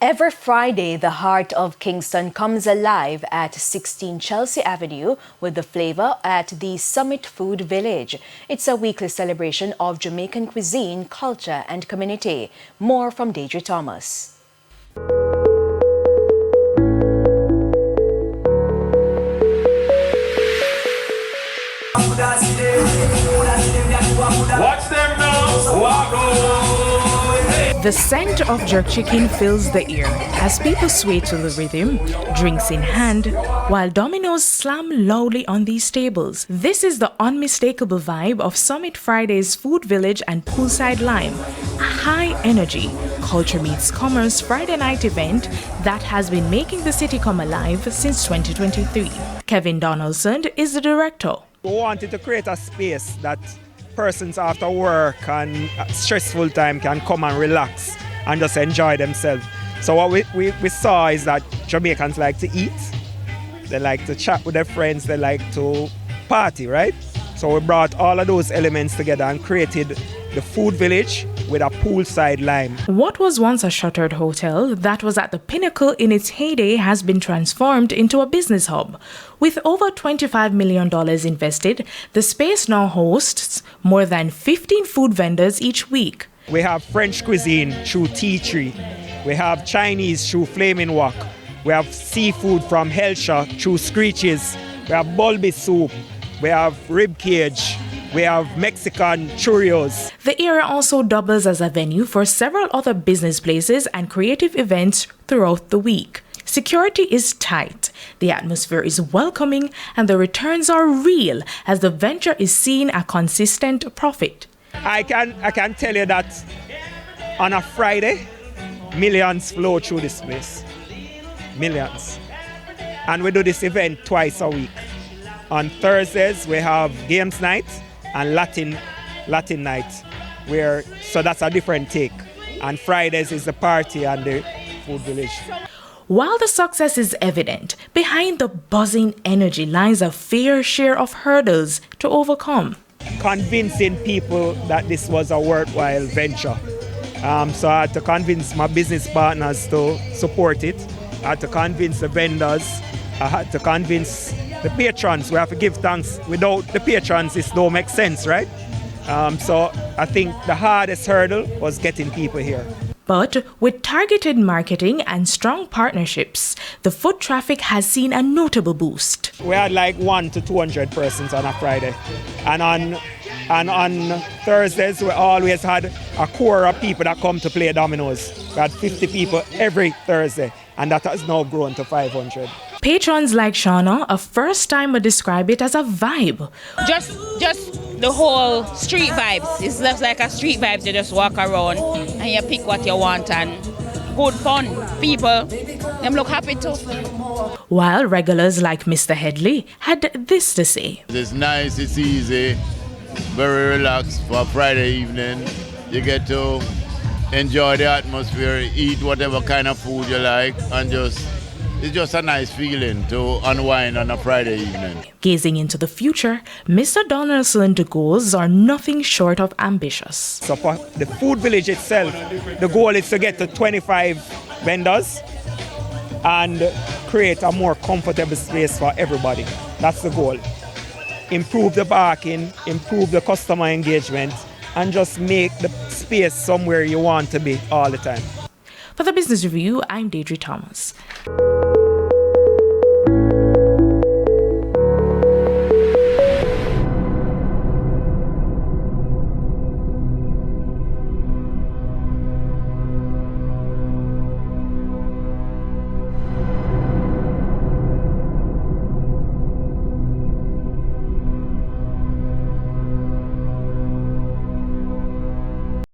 Every Friday, the heart of Kingston comes alive at 16 Chelsea Avenue with the flavor at the Summit Food Village. It's a weekly celebration of Jamaican cuisine, culture and community. More from Deidre Thomas. Watch them now. The scent of jerk chicken fills the air as people sway to the rhythm, drinks in hand, while dominoes slam loudly on these tables. This is the unmistakable vibe of Summit Friday's Food Village and Poolside Lyme, a high-energy, culture meets commerce Friday night event that has been making the city come alive since 2023. Kevin Donaldson is the director. We wanted to create a space that persons after work and stressful time can come and relax and just enjoy themselves. So what we saw is that Jamaicans like to eat, they like to chat with their friends, they like to party, right? So we brought all of those elements together and created the food village with a poolside Lyme. What was once a shuttered hotel that was at the pinnacle in its heyday has been transformed into a business hub. With over $25 million invested, the space now hosts more than 15 food vendors each week. We have French cuisine through Tea Tree. We have Chinese through Flaming Wok. We have seafood from Helsha through Screeches. We have bulby soup. We have rib cage. We have Mexican churros. The area also doubles as a venue for several other business places and creative events throughout the week. Security is tight, the atmosphere is welcoming, and the returns are real as the venture is seeing a consistent profit. I can tell you that on a Friday, millions flow through this place. Millions. And we do this event twice a week. On Thursdays, we have games night and Latin night, so that's a different take. And Fridays is the party and the food village. While the success is evident, behind the buzzing energy lies a fair share of hurdles to overcome. Convincing people that this was a worthwhile venture. So I had to convince my business partners to support it. I had to convince the vendors. I had to convince the patrons. We have to give thanks. Without the patrons, this don't make sense, right? So I think the hardest hurdle was getting people here. But with targeted marketing and strong partnerships, the foot traffic has seen a notable boost. We had like 100 to 200 persons on a Friday. And on Thursdays, we always had a core of people that come to play dominoes. We had 50 people every Thursday, and that has now grown to 500. Patrons like Shauna, a first-timer, describe it as a vibe. Just the whole street vibes. It's just like a street vibe. You just walk around and you pick what you want, and good fun. People, them look happy too. While regulars like Mr. Headley had this to say. It's nice, it's easy, very relaxed for a Friday evening. You get to enjoy the atmosphere, eat whatever kind of food you like, and it's just a nice feeling to unwind on a Friday evening. Gazing into the future, Mr. Donaldson's goals are nothing short of ambitious. So for the food village itself, the goal is to get to 25 vendors and create a more comfortable space for everybody. That's the goal. Improve the parking, improve the customer engagement, and just make the space somewhere you want to be all the time. For the Business Review, I'm Deidre Thomas.